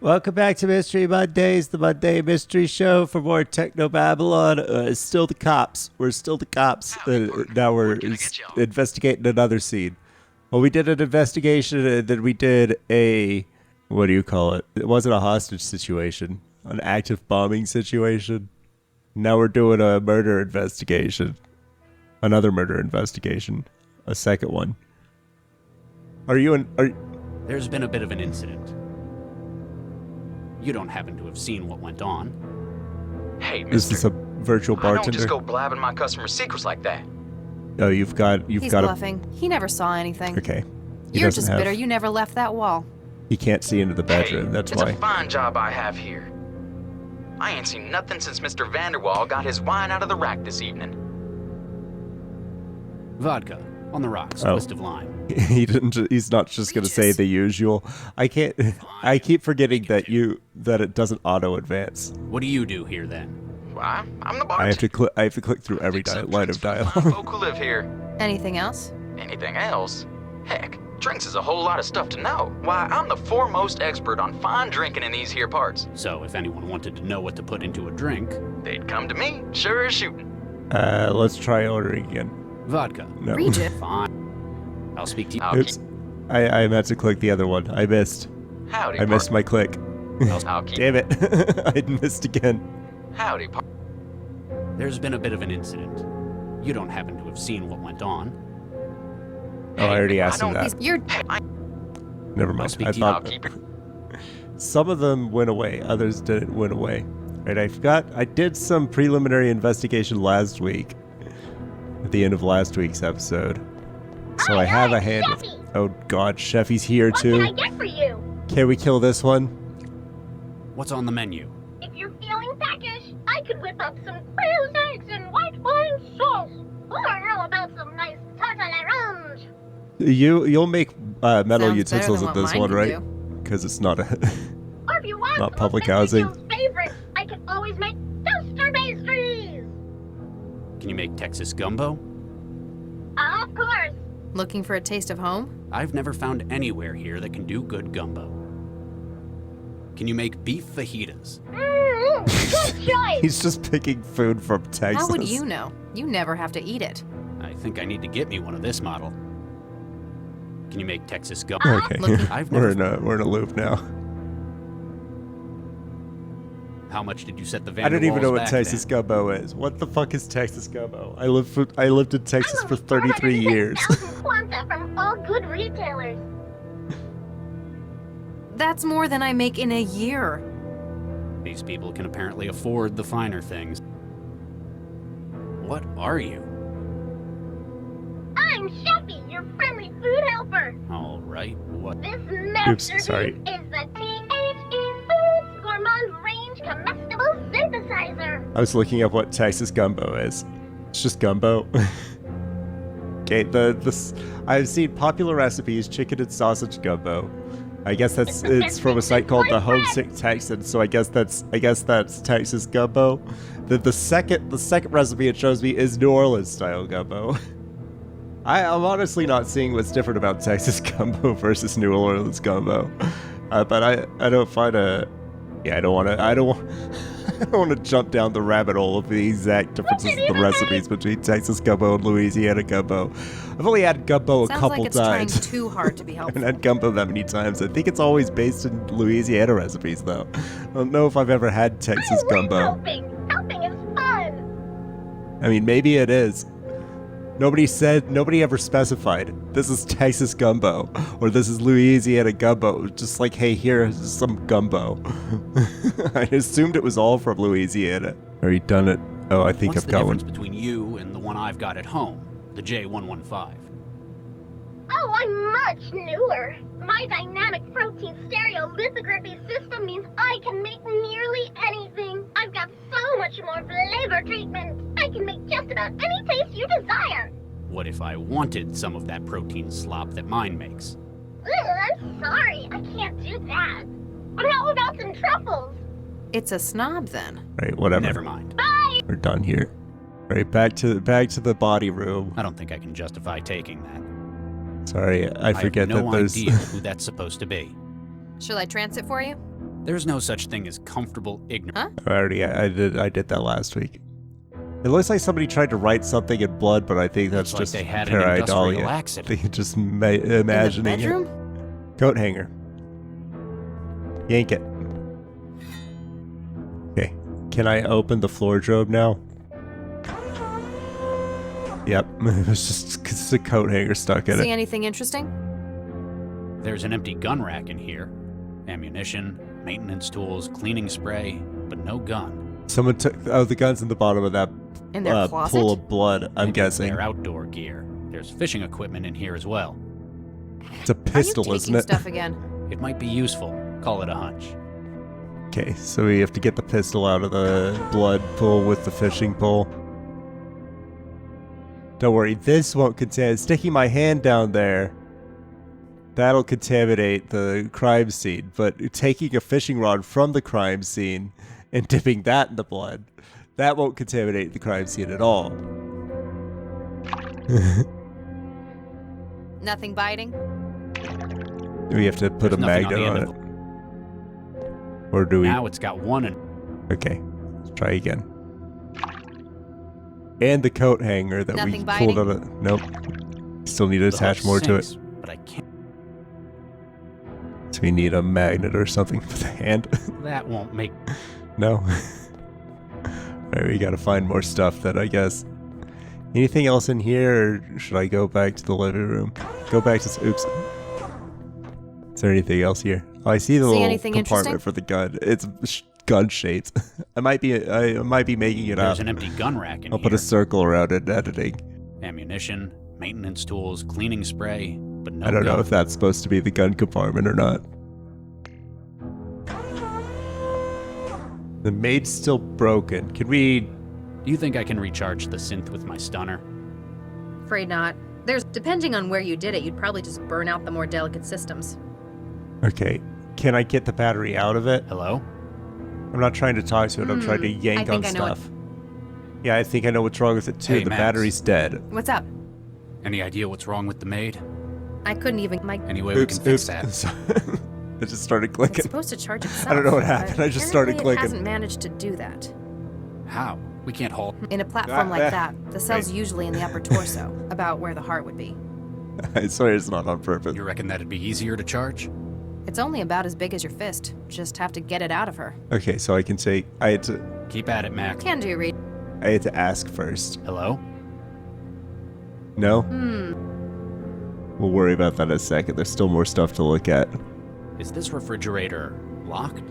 Welcome back to Mystery Mondays, the Monday Mystery Show. For more Technobabylon, it's still the cops. We're still the cops. Now we're investigating another scene. Well, we did an investigation, and then we did a, what do you call it? It wasn't a hostage situation, an active bombing situation. Now we're doing a murder investigation. Another murder investigation. A second one. There's been a bit of an incident. You don't happen to have seen what went on. Hey, mister. Is this a virtual bartender? I don't just go blabbing my customers' secrets like that. Oh, you've got He's bluffing. He never saw anything. Okay. You're just bitter you never left that wall. He can't see into the bedroom, Hey, that's it's why. a fine job I have here. I ain't seen nothing since Mr. Vanderwall got his wine out of the rack this evening. Vodka on the rocks, Oh. twist of lime. He's not just gonna say the usual. I keep forgetting that it doesn't auto advance. What do you do here then? Why? I'm the I have bartender. to click through every line of Fine dialogue. folk who live here. Anything else? Anything else? Heck, drinks is a whole lot of stuff to know. Why, I'm the foremost expert on fine drinking in these here parts. So if anyone wanted to know what to put into a drink, They'd come to me, sure as shooting. Let's try ordering again. vodka. No. Regis. Fine. I'll speak to you. I'll Oops. I meant to click the other one. I missed. Howdy, I missed partner. my click. I'll keep. Damn it. I missed again. Howdy, partner. There's been a bit of an incident. You don't happen to have seen what went on. Oh, I already asked him don't- that. You're Never I'll mind. speak I to you. I'll thought keep it. some of them went away, others didn't went away. Right, I did some preliminary investigation last week, at the end of last week's episode. So I have a hand with, oh god, Sheffy's here What too. can I get for you? Can we kill this one? What's on the menu? If you're feeling peckish, I could whip up some quail's eggs and white wine sauce. Or how about some nice tartare You'll make metal Sounds better utensils than at what this mine one, can right? do. Because it's not a. Or if you want Not some public of Mr. housing. Joe's favorite, I can always make toaster pastries. Can you make Texas gumbo? Of course. looking for a taste of home? I've never found anywhere here that can do good gumbo. Can you make beef fajitas? Good choice. He's just picking food from Texas. How would you know? You never have to eat it. I think I need to get me one of this model. Can you make Texas gumbo? Okay, I've we're never- in a loop now. How much did you set the I don't even know Vanderwalls what back Texas then? gumbo is. What the fuck is Texas gumbo? I lived in Texas for 33 years. 406,000 Quanta from all good retailers. That's more than I make in a year. These people can apparently afford the finer things. What are you? I'm Sheffy, your friendly food helper. All right, what? This Oops, masterpiece sorry. is the THE Foods Gourmand Range Comestible Synthesizer. I was looking up what Texas gumbo is. It's just gumbo. Okay, I've seen popular recipes, chicken and sausage gumbo. I guess it's from a site called the Homesick Texan, so I guess that's Texas gumbo. The second recipe it shows me is New Orleans style gumbo. I'm honestly not seeing what's different about Texas gumbo versus New Orleans gumbo, but I don't find I don't want to jump down the rabbit hole of the exact differences in the recipes between Texas gumbo and Louisiana gumbo. I've only had gumbo a Sounds couple like it's times. trying too hard to be I helpful. haven't had gumbo that many times. I think it's always based in Louisiana recipes, though. I don't know if I've ever had Texas I love gumbo. helping. Helping is fun. I mean, maybe it is. Nobody ever specified, this is Texas gumbo, or this is Louisiana gumbo. Just like, hey, here's some gumbo. I assumed it was all from Louisiana. Are you done it? Oh, I think What's I've the got difference one. between you and the one I've got at home, the J115? Oh, I'm much newer. My dynamic protein stereolithography system means I can make nearly anything. I've got so much more flavor treatment. I can make just about any taste you desire. What if I wanted some of that protein slop that mine makes? Ugh, I'm sorry, I can't do that. But how about some truffles? It's a snob then. Right, whatever. Never mind. Bye! We're done here. Right, back to the body room. I don't think I can justify taking that. Sorry, I forget have no that there's. idea who that's supposed to be. Shall I trance it for you? There's no such thing as comfortable ignorance. Huh? I did that last week. It looks like somebody tried to write something in blood, but I think that's It's like just they had an industrial pareidolia. accident. They just In the imagining bedroom? it. Coat hanger. Yank it. Okay. Can I open the wardrobe now? Yep. It's just a coat hanger stuck in See it. anything interesting? There's an empty gun rack in here. Ammunition, maintenance tools, cleaning spray, but no gun. Someone took the gun's in the bottom of that In their closet? pool of blood, I'm Maybe guessing. Their outdoor gear. There's fishing equipment in here as well. It's a pistol, Are you isn't taking it? stuff again? It might be useful. Call it a hunch. Okay, so we have to get the pistol out of the blood pool with the fishing pole. Don't worry, this won't contaminate. Sticking my hand down there, that'll contaminate the crime scene. But taking a fishing rod from the crime scene and dipping that in the blood, that won't contaminate the crime scene at all. Nothing biting? We have to put There's a nothing on magnet the on end it. of Or do we? Now it's got one and Okay, let's try again. And the coat hanger that Nothing we biting? pulled out of. Nope. Still need to the attach hook more to it. sinks, but I can't. So we need a magnet or something for the hand. That won't make. No. Alright, we gotta find more stuff then, I guess. Anything else in here, or should I go back to the living room? Go back to. Oops. Is there anything else here? Oh, I see the See little anything compartment interesting? for the gun. It's gun shaped. I might be making it up. There's an empty gun rack in I'll here. put a circle around it in editing. Ammunition, maintenance tools, cleaning spray, but no I don't know gun. if that's supposed to be the gun compartment or not. The maid's still broken. Can we... Do you think I can recharge the synth with my stunner? Afraid not. Depending on where you did it, you'd probably just burn out the more delicate systems. Okay. Can I get the battery out of it? Hello? I'm not trying to talk to it. I'm trying to yank I think on I know what- stuff. Yeah, I think I know what's wrong with it too. Hey, the Max. battery's dead. What's up? Any idea what's wrong with the maid? I couldn't even. Any way we can fix that? It just started It's clicking. supposed to charge itself. I don't know what but happened. I just started apparently clicking. It hasn't managed to do that. How? We can't hold. In a platform Ah, like ah. that, the cell's Right. usually in the upper torso, about where the heart would be. I swear it's not on purpose. You reckon that'd be easier to charge? It's only about as big as your fist. Just have to get it out of her. Okay, so I can say I had Keep at it, Max. Can do, Reed. to ask first. Hello? No? We'll worry about that in a second. There's still more stuff to look at. Is this refrigerator locked?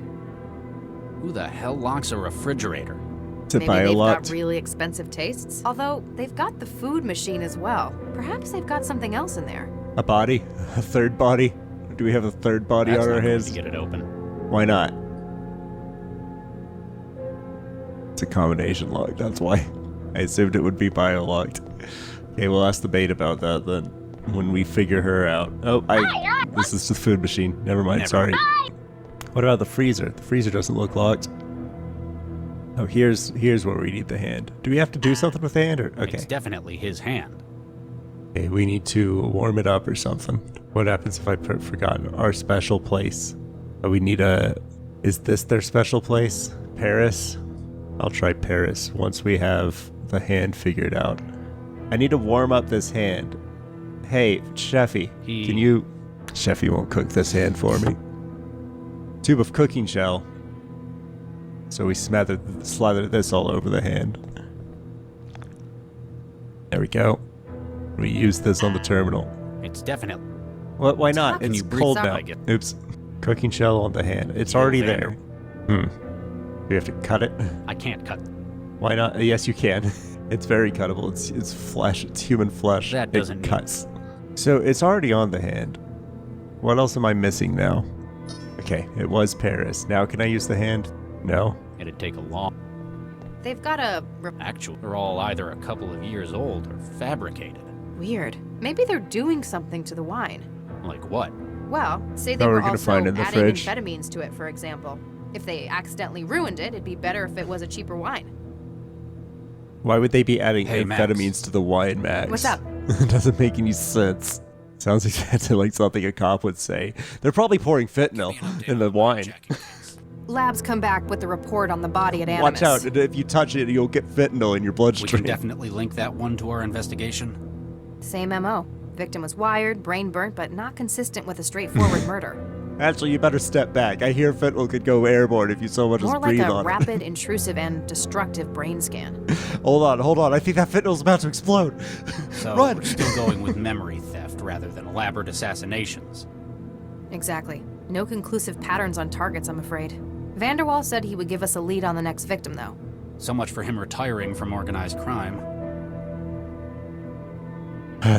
Who the hell locks a refrigerator? Is it Maybe they've got biolocked? really expensive tastes. Although, they've got the food machine as well. Perhaps they've got something else in there. A body? A third body? Do we have a third body That's on not our going hands? to get it open. Why not? It's a combination lock, that's why. I assumed it would be bio-locked. Okay, we'll ask the bait about that then, when we figure her out. Oh, this is the food machine. Never mind, Never. sorry. What about the freezer? The freezer doesn't look locked. Oh, here's where we need the hand. Do we have to do something with the hand, or okay? It's definitely his hand. Okay, we need to warm it up or something. What happens if I forgotten our special place? Oh, we need a... Is this their special place? Paris? I'll try Paris once we have the hand figured out. I need to warm up this hand. Hey, Chefy, can you... Chefy won't cook this hand for me. Tube of cooking shell. So we slather this all over the hand. There we go. We use this on the terminal. It's definitely. What? Why not? Can It's you breathe cold out now. like it? Oops. Cooking shell on the hand. It's already there. Vander. Do we have to cut it? I can't cut. Why not? Yes, you can. It's very cuttable. It's flesh. It's human flesh. That doesn't It mean- cuts. So it's already on the hand. What else am I missing now? Okay, it was Paris. Now can I use the hand? No. It'd take a long. They've got a... Actual. They're all either a couple of years old or fabricated. Weird. Maybe they're doing something to the wine. Like what? Well, say they Oh, we're were gonna also find in the adding fridge. amphetamines to it, for example. If they accidentally ruined it, it'd be better if it was a cheaper wine. Why would they be adding Hey, Max. amphetamines to the wine, Max? What's up? It doesn't make any sense. Sounds exactly like something a cop would say. They're probably pouring fentanyl in the wine. Labs come back with the report on the body at Animus. Watch out, if you touch it, you'll get fentanyl in your We bloodstream. can definitely link that one to our investigation. Same MO. Victim was wired, brain burnt, but not consistent with a straightforward murder. Actually, you better step back. I hear fentanyl could go airborne if you so much as More like breathe a on rapid, intrusive, and destructive brain scan. it. Hold on. I think that fentanyl's about to explode. So Run! we're still going with memory theft rather than elaborate assassinations. Exactly. No conclusive patterns on targets, I'm afraid. Vanderwall said he would give us a lead on the next victim, though. So much for him retiring from organized crime.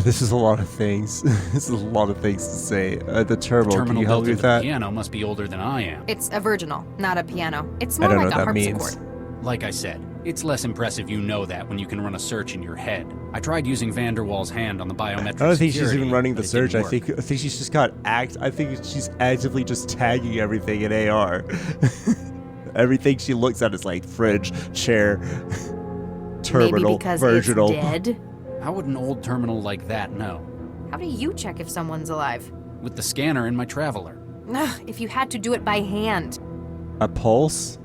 This is a lot of things. This is a lot of things to say. The terminal, can Terminal you help built me into with the that? piano must be older than I am. It's a virginal, not a piano. It's I more don't know like what a that means. harpsichord. Like I said, it's less impressive you know that when you can run a search in your head. I tried using Vanderwall's hand on the biometric I don't think she's security, even running the but it search. didn't I work. think she's just got I think she's actively just tagging everything in AR. Everything she looks at is like fridge, chair, terminal, Maybe because virginal. it's dead? How would an old terminal like that know? How do you check if someone's alive? With the scanner in my Traveler. Ugh, if you had to do it by hand. A pulse?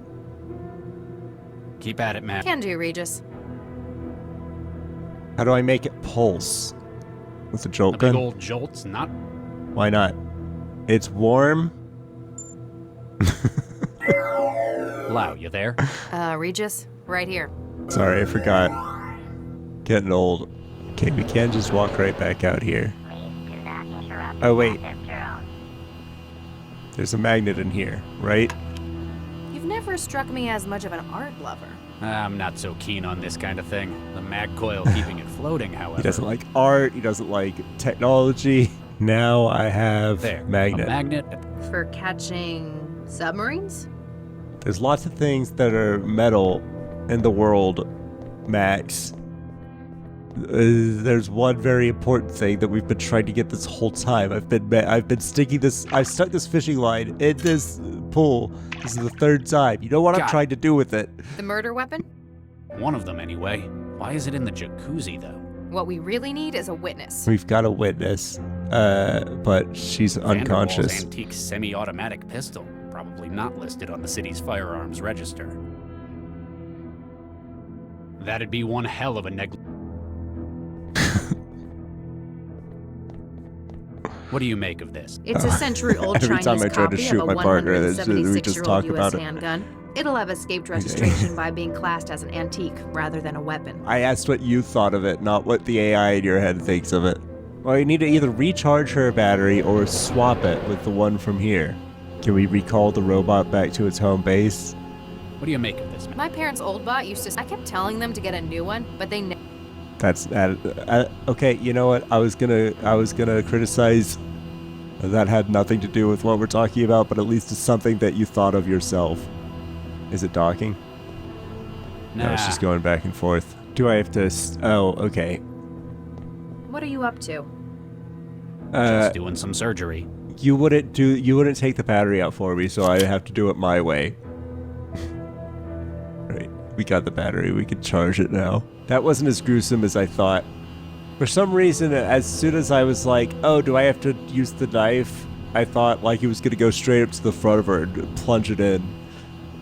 Keep at it, Matt. Can do, Regis. How do I make it pulse? With a jolt A big gun? old jolt's not. Why not? It's warm. Lau, you there? Regis, right here. Sorry, I forgot. Getting old. Okay, we can just walk right back out here. Oh, wait. There's a magnet in here, right? You've never struck me as much of an art lover. I'm not so keen on this kind of thing. The mag coil keeping it floating, however. He doesn't like art, he doesn't like technology. Now I have There, magnet. a magnet. For catching submarines? There's lots of things that are metal in the world, Max. There's one very important thing that we've been trying to get this whole time. I've stuck this fishing line in this pool. This is the third time. You know what I'm Got it. trying to do with it? The murder weapon? One of them, anyway. Why is it in the jacuzzi, though? What we really need is a witness. We've got a witness, but she's Vanderwall's unconscious. antique semi-automatic pistol. Probably not listed on the city's firearms register. That'd be one hell of a What do you make of this? It's a century-old Every Chinese time I try to copy shoot of a my partner, we 176-year-old just talk U.S. about it. handgun. It'll have escaped registration by being classed as an antique rather than a weapon. I asked what you thought of it, not what the AI in your head thinks of it. Well, you need to either recharge her battery or swap it with the one from here. Can we recall the robot back to its home base? What do you make of this, man? My parents' old bot used to... I kept telling them to get a new one, but they never... That's okay. You know what? I was gonna criticize. That had nothing to do with what we're talking about, but at least it's something that you thought of yourself. Is it docking? No, it's just going back and forth. Do I have to? Oh, okay. What are you up to? Just doing some surgery. You wouldn't take the battery out for me, so I have to do it my way. Right. We got the battery. We can charge it now. That wasn't as gruesome as I thought. For some reason, as soon as I was like, oh, do I have to use the knife? I thought like he was going to go straight up to the front of her and plunge it in.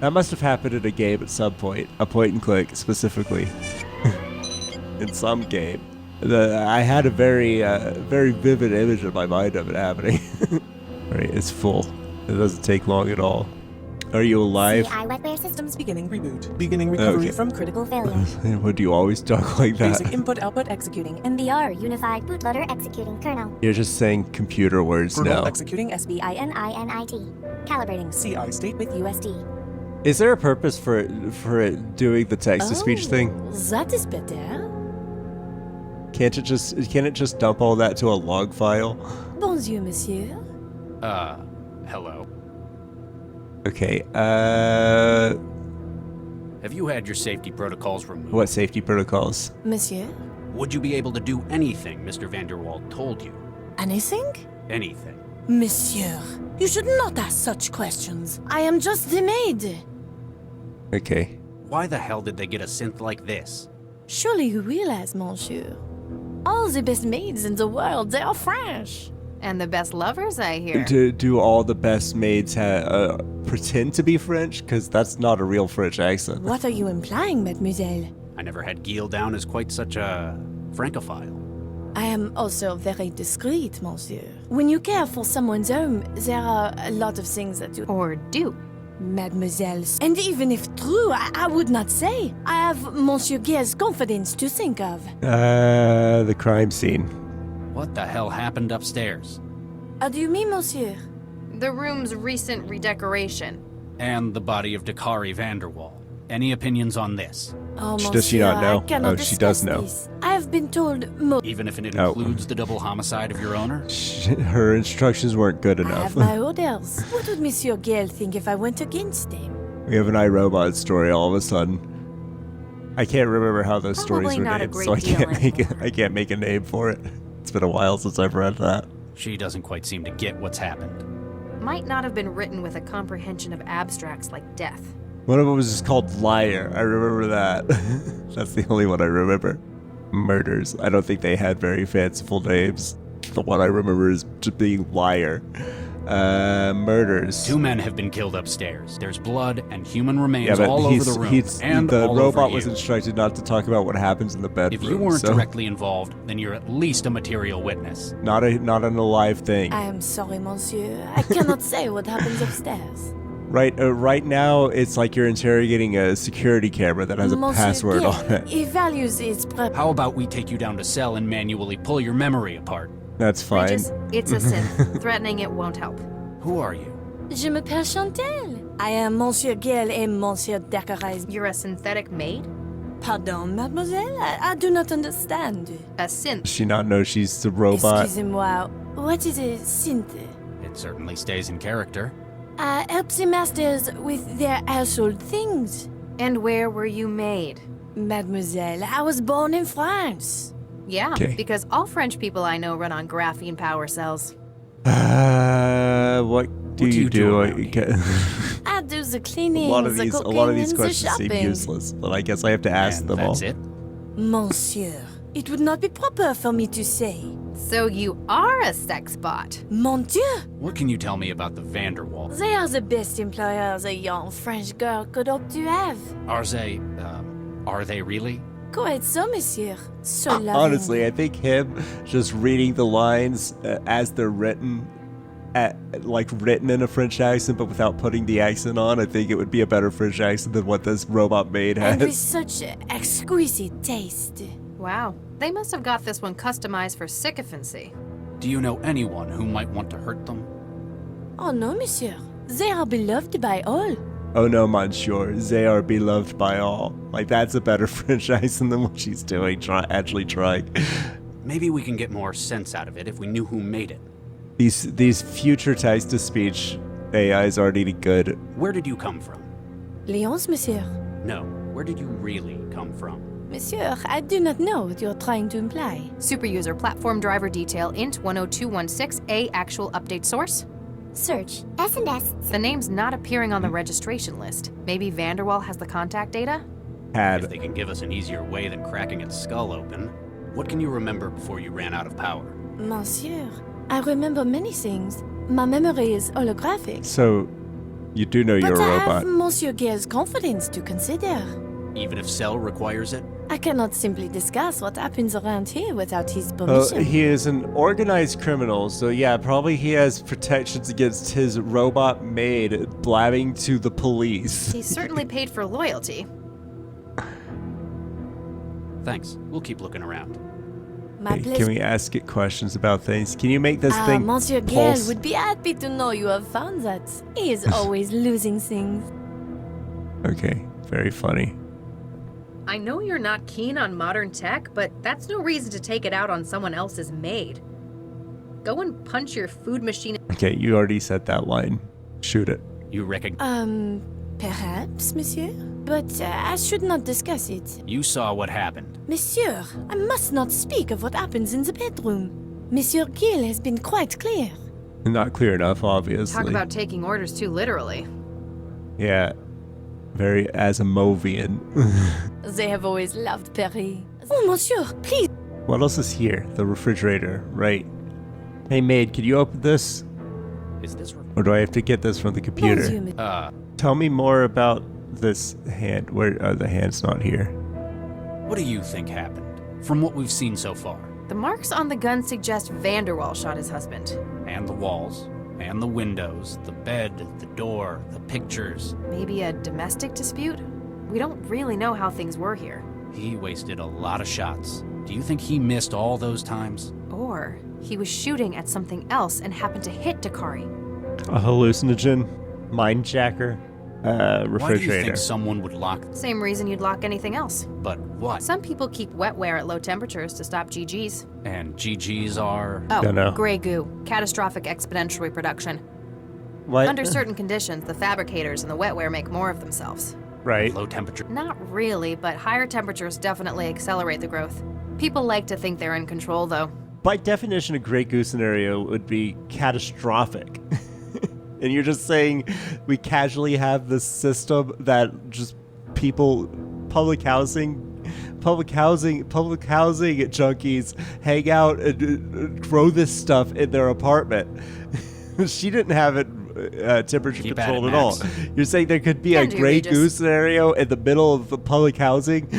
That must have happened in a game at some point. A point and click, specifically. In some game. I had a very vivid image in my mind of it happening. Alright, it's full. It doesn't take long at all. Are you alive? CI wetware systems Beginning reboot. Beginning recovery Okay. from critical failure. What do you always talk like that? basic input-output executing. NVR unified bootloader executing kernel. You're just saying computer words Kernel now. executing SBI. BININIT. Calibrating. CI state with USD. Is there a purpose for it doing the text-to-speech thing? That is better. Can't it just dump all that to a log file? Bonjour, monsieur. Hello. Okay, Have you had your safety protocols removed? what safety protocols? Monsieur? Would you be able to do anything Mr. Vanderwall told you? Anything? Anything. Monsieur, you should not ask such questions. I am just the maid. Okay. Why the hell did they get a synth like this? Surely you realize, monsieur. All the best maids in the world, they are French. And the best lovers, I hear. Do all the best maids pretend to be French, because that's not a real French accent. What are you implying, mademoiselle? I never had Gil down as quite such a francophile. I am also very discreet, monsieur. When you care for someone's home, there are a lot of things that you... Or do. Mademoiselle. And even if true, I would not say. I have Monsieur Gil's confidence to think of. The crime scene. What the hell happened upstairs? How do you mean, monsieur? The room's recent redecoration. And the body of Dakari Vanderwall. Any opinions on this? Oh, Does she not monsieur, know? I cannot Oh, she does discuss know. this. I have been told Even if it Oh. includes the double homicide of your owner? Her instructions weren't good I enough. have my orders. What would Monsieur Gil think if I went against him? We have an iRobot story all of a sudden. I can't remember how those Probably stories were not a named, great so I deal can't make it. anymore. I can't make a name for it. It's been a while since I've read that. She doesn't quite seem to get what's happened. Might not have been written with a comprehension of abstracts like death. One of them was just called Liar. I remember that. That's the only one I remember. Murders. I don't think they had very fanciful names. The one I remember is just being Liar. Murders. 2 men have been killed upstairs. There's blood and human remains Yeah, but all over the room. And the all robot over was you. instructed not to talk about what happens in the bedroom. If you weren't so directly involved, then you're at least a material witness. not an alive thing. I am sorry, monsieur. I cannot say what happens upstairs. Right now, it's like you're interrogating a security camera that has a Monsieur password Gil, on it. He values his prep. How about we take you down to cell and manually pull your memory apart? That's fine. Regis, it's a synth. Threatening it won't help. Who are you? Je m'appelle Chantal. I am Monsieur Gil et Monsieur Dakari's. You're a synthetic maid? Pardon, mademoiselle? I do not understand. A synth. Does she not know she's the robot? Excusez-moi. What is a synth? It certainly stays in character. I help the masters with their household things. And where were you made? Mademoiselle, I was born in France. Yeah, Okay. because all French people I know run on graphene power cells. What do you do? around here? I do the a cleaning, lot of the these, cooking, questions and the seem shopping. useless, but I guess I have to ask And them all. that's it? Monsieur, it would not be proper for me to say. So you are a sex bot. Mon Dieu, What can you tell me about the Vanderwall? they are the best employers a young French girl could hope to have. Are they really? Quite so, monsieur. So loving. Honestly, I think him just reading the lines as they're written, written in a French accent, but without putting the accent on, I think it would be a better French accent than what this robot maid And with has. such exquisite taste. Wow, they must have got this one customized for sycophancy. Do you know anyone who might want to hurt them? Oh no, monsieur. They are beloved by all. Oh no, monsieur, they are beloved by all. Like, that's a better French accent than what she's doing, actually trying. Maybe we can get more sense out of it if we knew who made it. These future text-to-speech AIs are already good. Where did you come from? Lyons, monsieur. No, where did you really come from? Monsieur, I do not know what you're trying to imply. Superuser platform driver detail int 10216A actual update source. Search S&S. The name's not appearing on the registration list. Maybe Vanderwall has the contact data? If Had. they can give us an easier way than cracking its skull open. What can you remember before you ran out of power? Monsieur, I remember many things. My memory is holographic. So, you do know you're But a I robot. have Monsieur Gale's confidence to consider. Even if Cell requires it? I cannot simply discuss what happens around here without his Well, permission. he is an organized criminal, so yeah, probably he has protections against his robot maid blabbing to the police. He's certainly paid for loyalty. Thanks. We'll keep looking around. My Can pleasure. we ask it questions about things? Can you make this thing Monsieur Gale pulse? would be happy to know you have found that. He is always losing things. Okay, very funny. I know you're not keen on modern tech, but that's no reason to take it out on someone else's maid. Go and punch your food machine. Okay, you already said that line. Shoot it. You reckon Perhaps, monsieur? But I should not discuss it. you saw what happened? Monsieur, I must not speak of what happens in the bedroom. Monsieur Gale has been quite clear. Not clear enough, obviously. Talk about taking orders too literally. Yeah, very Asimovian. They have always loved Paris. Oh, monsieur, please. What else is here? The refrigerator, right. Hey maid, could you open this? Is this Or do I have to get this from the computer? Monsieur, Tell me more about this hand. Where the hand's not here. what do you think happened? From what we've seen so far. The marks on the gun suggest Vanderwall shot his husband. And the walls, and the windows, the bed, the door, the pictures. Maybe a domestic dispute? We don't really know how things were here. He wasted a lot of shots. Do you think he missed all those times? Or he was shooting at something else and happened to hit Dakari. A hallucinogen, mind jacker, Why do you refrigerator. think someone would lock... Same reason you'd lock anything else. But what? Some people keep wetware at low temperatures to stop GGs. And GGs are... Oh, Dunno. gray goo. Catastrophic exponential reproduction. What? Under certain conditions, the fabricators and the wetware make more of themselves. Right. Low temperature. Not really, but higher temperatures definitely accelerate the growth. People like to think they're in control, though. By definition, a Grey Goose scenario would be catastrophic. And you're just saying we casually have this system that just people, public housing junkies hang out and grow this stuff in their apartment. She didn't have it temperature Keep at controlled it, at all. Max. You're saying there could be a Can do, Grey Regis. Goose scenario in the middle of the public housing?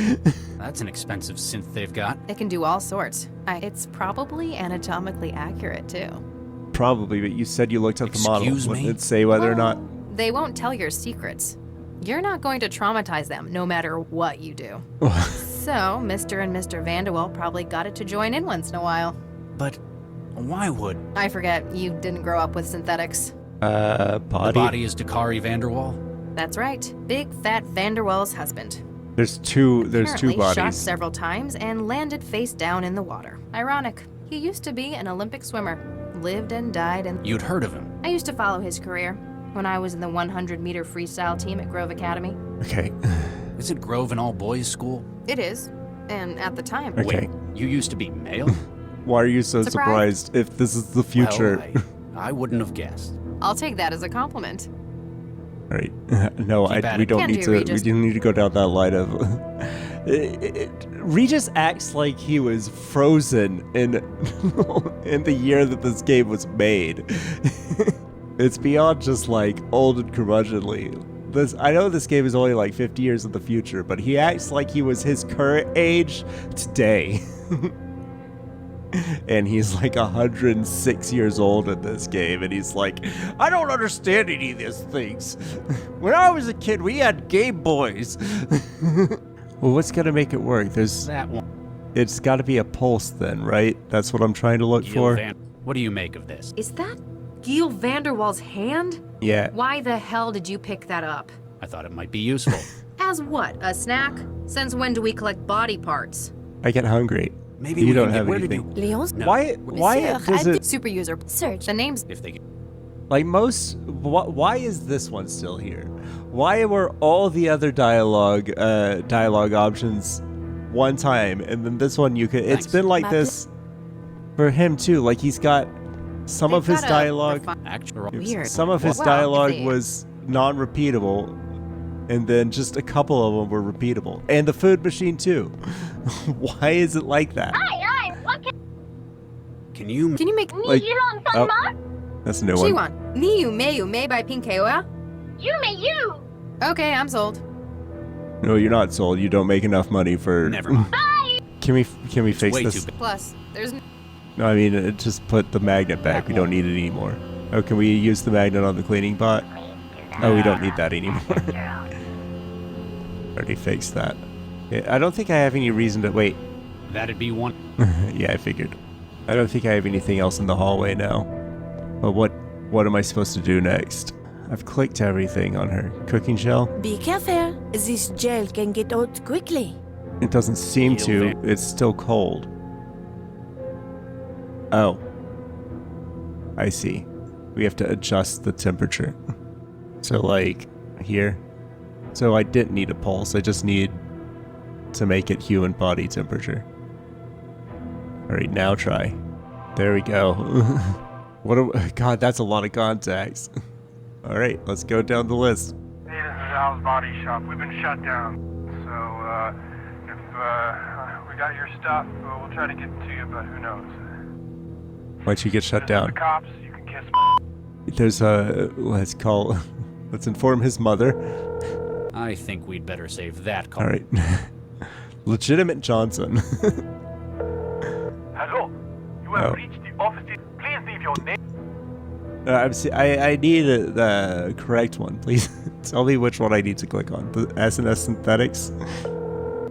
That's an expensive synth they've got. It can do all sorts. It's probably anatomically accurate, too. Probably, but you said you looked up the model. Excuse me? Wouldn't it say whether or not? They won't tell your secrets. You're not going to traumatize them, no matter what you do. So, Mr. and Mr. Vanderwall probably got it to join in once in a while. But why would... I forget, you didn't grow up with synthetics. The Body. body is Dakari Vanderwall? That's right. Big, fat Vanderwall's husband. There's two Apparently shot bodies. several times and landed face down in the water. Ironic. He used to be an Olympic swimmer. Lived and died in... You'd heard of him. I used to follow his career when I was in the 100-meter freestyle team at Grove Academy. Okay. Is it Grove an all-boys school? It is. And at the time... Okay. Wait, you used to be male? Why are you so Surprise. surprised if this is the future? Well, I wouldn't have guessed. I'll take that as a compliment. All right. No, Keep at we it. don't Can need do, to. We Regis. don't need to go down that line of. Regis acts like he was frozen in in the year that this game was made. It's beyond just like old and curmudgeonly. I know this game is only like 50 years in the future, but he acts like he was his current age today. And he's like 106 years old in this game, and he's like, I don't understand any of these things. When I was a kid, we had Game Boys. Well, what's gonna make it work? That one. It's got to be a pulse then, right? That's what I'm trying to look Gil for. What do you make of this? Is that Gil Vanderwall's hand? Yeah. Why the hell did you pick that up? I thought it might be useful. As what, a snack? Since when do we collect body parts? I get hungry. Maybe You we don't can have get... Where did anything. you... Leon's... No. Why Monsieur, does I it Super user. Search. The name's... If they get... like most? Why is this one still here? Why were all the other dialogue options one time, and then this one you could? It's Thanks. been like My this for him too. Like he's got some of They've his got a dialogue. Actually, Weird. Some of his Well, dialogue if they- was non-repeatable, and then just a couple of them were repeatable, and the food machine too. Why is it like that? Hi, what Can you... Can you make... Like- you on oh. Sunmark? That's a new one. Chiwan, Niu Meyu Mei by Pinkeoa? You. Okay, I'm sold. No, you're not sold. You don't make enough money for. Never mind. Can we fix Way this? too big. Plus, there's... No, I mean just put the magnet back. We don't need it anymore. Oh, can we use the magnet on the cleaning bot? Oh, we don't need that anymore. Already fixed that. Okay, I don't think I have any reason to wait. That'd be one... Yeah, I figured. I don't think I have anything else in the hallway now. But what am I supposed to do next? I've clicked everything on her cooking shell. Be careful. This gel can get out quickly. It doesn't seem to. It's still cold. Oh. I see. We have to adjust the temperature. So like here. So I didn't need a pulse. I just need to make it human body temperature. Alright, now try. There we go. God, that's a lot of contacts. Alright, let's go down the list. Hey, this is Al's Body Shop. We've been shut down. So, if we got your stuff, we'll try to get to you, but who knows? Why'd you get shut This is down? The cops, you can kiss my... There's a let's inform his mother. I think we'd better save that call. All right. Legitimate Johnson. Hello. You have Oh. reached the office. Please leave your name. I need the correct one, please. Tell me which one I need to click on. The S&S Synthetics.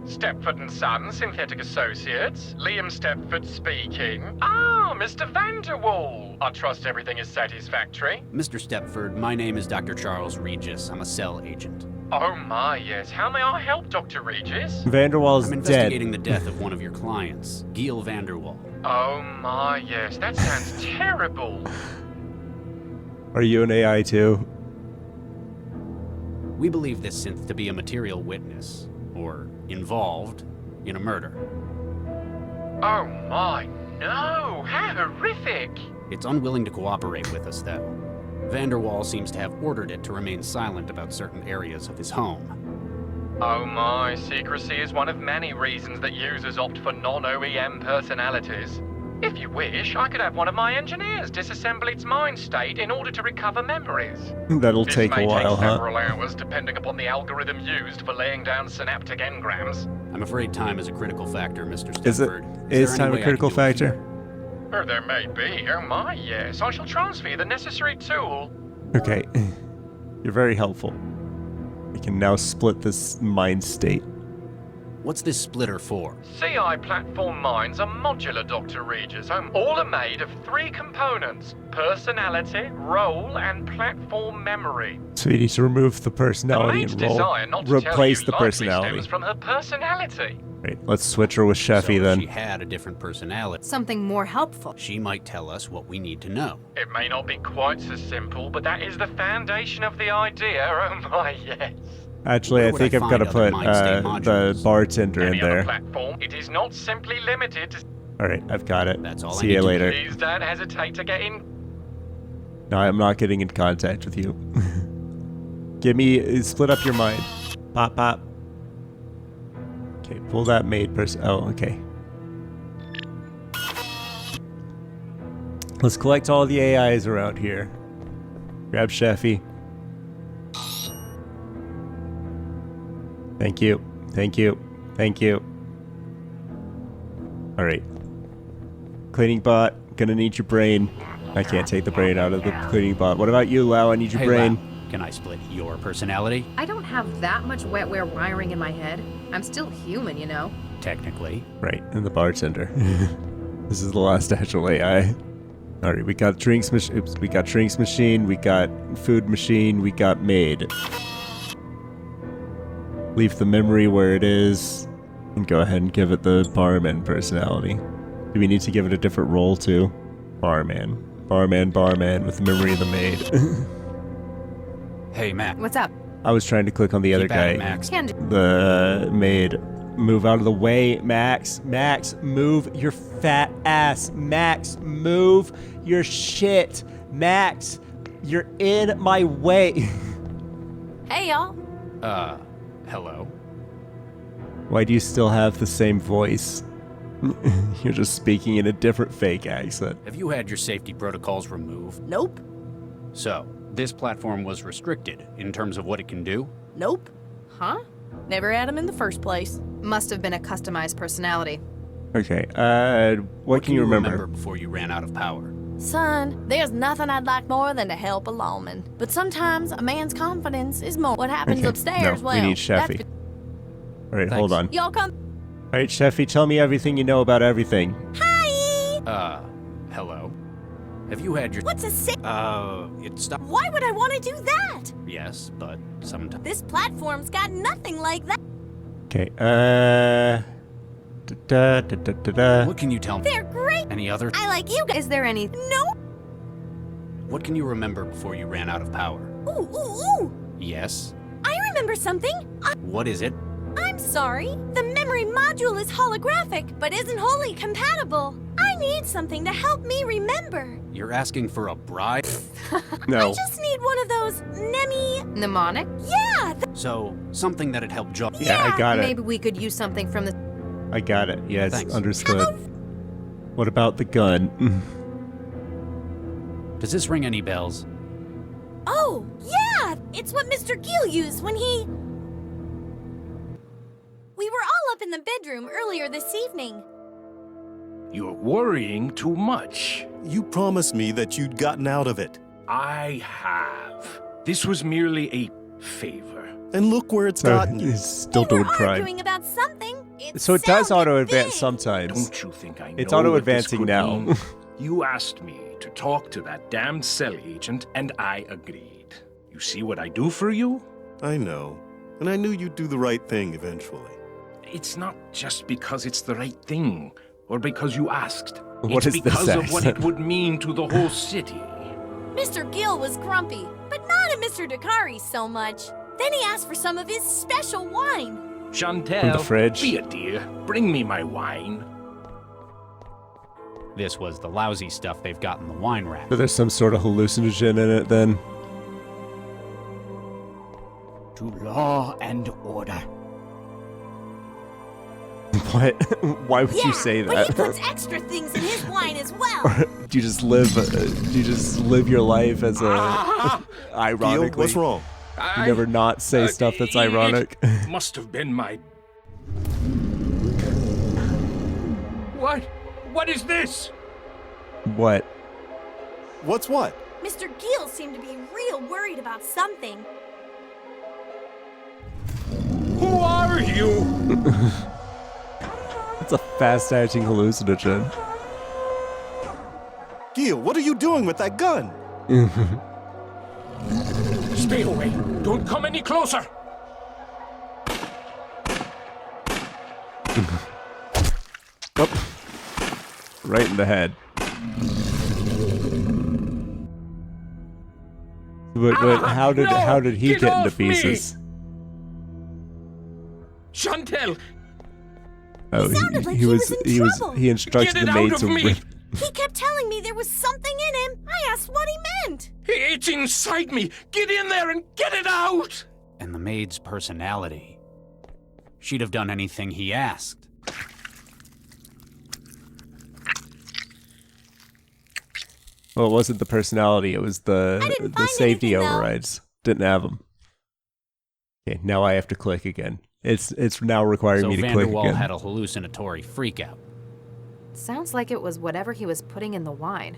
Stepford & Son, Synthetic Associates. Liam Stepford speaking. Ah, Mr. Vanderwall. I trust everything is satisfactory. Mr. Stepford, my name is Dr. Charles Regis. I'm a cell agent. Oh my, yes. How may I help, Dr. Regis? Vanderwall's I'm dead. investigating the death of one of your clients, Gil Vanderwall. Oh my, yes. That sounds terrible. Are you an AI too? We believe this synth to be a material witness, or involved, in a murder. Oh my, no. How horrific. It's unwilling to cooperate with us, though. Vanderwall seems to have ordered it to remain silent about certain areas of his home. Oh my, secrecy is one of many reasons that users opt for non-OEM personalities. If you wish, I could have one of my engineers disassemble its mind state in order to recover memories. That'll This take may a while, take huh? several hours depending upon the algorithm used for laying down synaptic engrams. I'm afraid time is a critical factor, Mr. Stepford. Is it? there Is any time way a I can critical do it factor? here? Oh, there may be. Oh my, yes. I shall transfer you the necessary tool. Okay. You're very helpful. We can now split this mind state. What's this splitter for? CI platform minds are modular, Dr. Regis. All are made of 3 components: personality, role, and platform memory. So you need to remove the The personality maid's and role. desire not to tell Replace you the likely personality. stems from her personality. Right, let's switch her with So Sheffy if then. she had a different personality, Something more helpful. she might tell us what we need to know. It may not be quite so simple, but that is the foundation of the idea. Oh my, yes. Actually, Where I would think I I'm gonna find other put mind state the modules? bartender in Any other there. platform, it is not simply limited to... Alright, I've got it. That's all I See need you to later. Please don't hesitate to get in. No, I'm not getting in contact with you. Split up your mind. Pop, pop. Okay, pull that maid person. Oh, okay. Let's collect all the AIs around here. Grab Sheffy. Thank you. Thank you. Thank you. Alright. Cleaning bot, gonna need your brain. I can't take the brain out of the cleaning bot. What about you, Lau? I need your Hey, brain. Lau, can I split your personality? I don't have that much wetware wiring in my head. I'm still human, you know. Technically. Right, and the bartender. This is the last actual AI. Alright, we got drinks machine. Oops, we got drinks machine, we got food machine, we got maid. Leave the memory where it is, and go ahead and give it the barman personality. Do we need to give it a different role too? Barman. Barman with the memory of the maid. Hey, Mac. What's up? I was trying to click on the other Keep at it, guy. Max. Can do. The maid. Move out of the way, Max. Max, move your fat ass. Max, move your shit. Max, you're in my way. Hey, y'all. Hello? Why do you still have the same voice? You're just speaking in a different fake accent. Have you had your safety protocols removed? Nope. So, this platform was restricted in terms of what it can do? Nope. Huh? Never had him in the first place. Must have been a customized personality. Okay, what can you remember? before you ran out of power? Son, there's nothing I'd like more than to help a lawman. But sometimes a man's confidence is more. What happens Okay, upstairs, no, well, we need that's Sheffy. Alright, hold on. Y'all come. Alright, Sheffy, tell me everything you know about everything. Hi! Hello? Have you had your... What's a sick? It stopped... Why would I want to do that? Yes, but sometimes... This platform's got nothing like that. Okay, da-da-da-da-da. What can you tell me? They're great. Any other... I like you guys. Is there any... No. What can you remember before you ran out of power? Ooh, ooh, ooh. Yes? I remember something. What is it? I'm sorry. The memory module is holographic, but isn't wholly compatible. I need something to help me remember. You're asking for a bribe? I No. just need one of those mnemonic? Yeah, So, something that'd help jog... Yeah, I got it. Maybe we could use something from the... I got it. Yes, Thanks. understood. What about the gun? Does this ring any bells? Oh, yeah! It's what Mr. Gill used when he... We were all up in the bedroom earlier this evening. You're worrying too much. You promised me that you'd gotten out of it. I have. This was merely a favor. And look where it's gotten you. He's still We doing were crime. arguing about something. So it does sounded auto-advance big. sometimes. Don't you think I know It's what this auto-advancing could now. mean? You asked me to talk to that damned cell agent, and I agreed. You see what I do for you? I know. And I knew you'd do the right thing eventually. It's not just because it's the right thing, or because you asked. What it's is this because of what accent? it would mean to the whole city. Mr. Gill was grumpy, but not at Mr. Dakari so much. Then he asked for some of his special wine. Chantel, From the fridge. be a dear. Bring me my wine. This was the lousy stuff they've got in the wine rack. So there's some sort of hallucinogen in it then. To law and order. What? Why would Yeah, you say but he that? puts extra things in his wine as well. Do you just live your life as a ironically? Gil, what's wrong? You never not say stuff that's ironic. It must have been my... What? What is this? What? What's what? Mr. Gill seemed to be real worried about something. Who are you? It's a fast-acting hallucinogen. Gil, what are you doing with that gun? Stay away. Don't come any closer. Oh. Right in the head. But how did he Get get into off me! pieces? Chantel, He sounded like he was in trouble. he instructed Get it the maid out to of me! rip. He kept telling me there was something in him. I asked what he meant. it's inside me. Get in there and get it out. And the maid's personality. She'd have done anything he asked. Well, it wasn't the personality, it was the find safety anything, though. overrides. Didn't have them. Okay, now I have to click again. It's now requiring So me to click Vanderwall again. had a hallucinatory freakout. Sounds like it was whatever he was putting in the wine.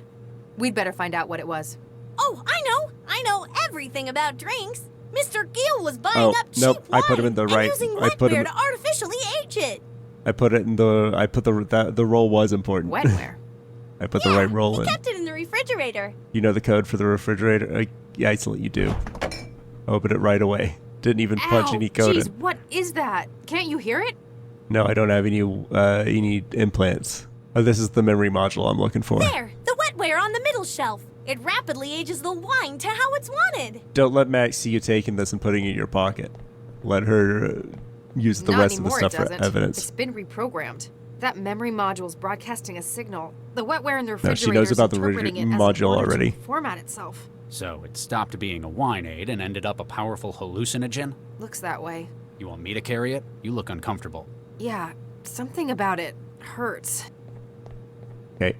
We'd better find out what it was. Oh, I know. I know everything about drinks. Mr. Gill was buying Oh, up cheap nope, I wine put him in the and right- using I put him- wetware to artificially age it. I put the roll was important. Wetware. I put the right roll He in. kept it in the refrigerator. You know the code for the refrigerator? Yeah, excellent, you do. Open it right away. Didn't even punch Ow, any code jeez, in. what is that? Can't you hear it? No, I don't have any implants. Oh, this is the memory module I'm looking for. There, the wetware on the middle shelf. It rapidly ages the wine to how it's wanted. Don't let Max see you taking this and putting it in your pocket. Let her use the Not rest anymore, of the stuff it for doesn't. evidence. It's been reprogrammed. That memory module's broadcasting a signal. The wetware in the No, refrigerator she knows about the interpreting it module as an order already. to format itself. So it stopped being a wine aid and ended up a powerful hallucinogen? Looks that way. You want me to carry it? You look uncomfortable. Yeah, something about it hurts. Okay.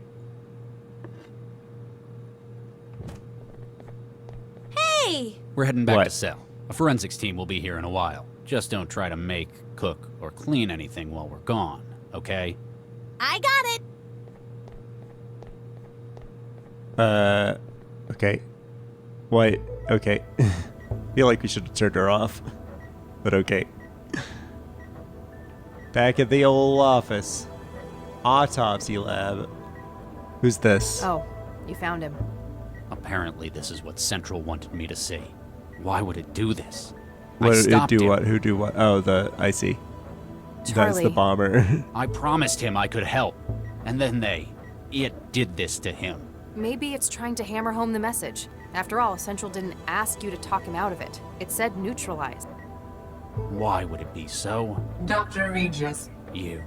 Hey! We're heading back What? to cell. A forensics team will be here in a while. Just don't try to make, cook, or clean anything while we're gone, okay? I got it. Okay. Why? Okay. Feel like we should have turned her off. But okay. Back at the old office. Autopsy lab. Who's this? Oh, you found him. Apparently this is what Central wanted me to see. Why would it do this? What I did it stopped do? him. What? Who do what? Oh, I see. That's the Charlie. bomber. I promised him I could help. And then it did this to him. Maybe it's trying to hammer home the message. After all, Central didn't ask you to talk him out of it. It said neutralize. Why would it be so? Dr. Regis, You.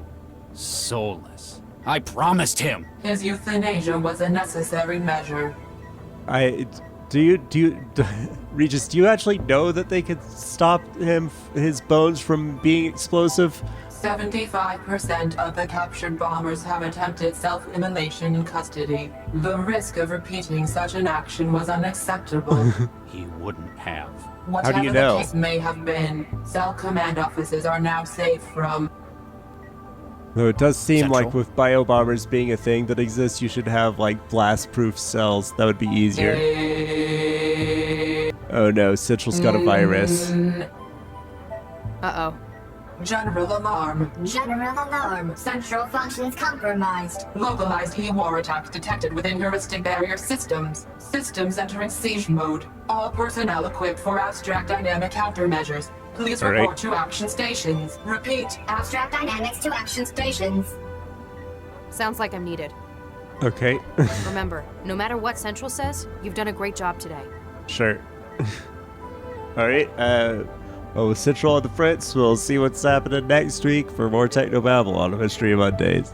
Soulless. I promised him! his euthanasia was a necessary measure. Regis, do you actually know that they could stop his bones from being explosive? 75% of the captured bombers have attempted self-immolation in custody. The risk of repeating such an action was unacceptable. He wouldn't have. Whatever How do you know? the case may have been, cell command offices are now safe from... Though it does seem Central. like with biobombers being a thing that exists, you should have like blast-proof cells. That would be easier. Oh no, Central's got a virus. Uh-oh. General alarm. General alarm. Central functions compromised. Localized E-war attacks detected within heuristic barrier systems. Systems entering siege mode. All personnel equipped for abstract dynamic countermeasures. Please All right. report to action stations. Repeat. Abstract dynamics to action stations. Sounds like I'm needed. Okay, Remember, no matter what Central says, you've done a great job today. sure. Alright, well, with Central on the fritz, we'll see what's happening next week for more Technobabylon on Mystery Mondays.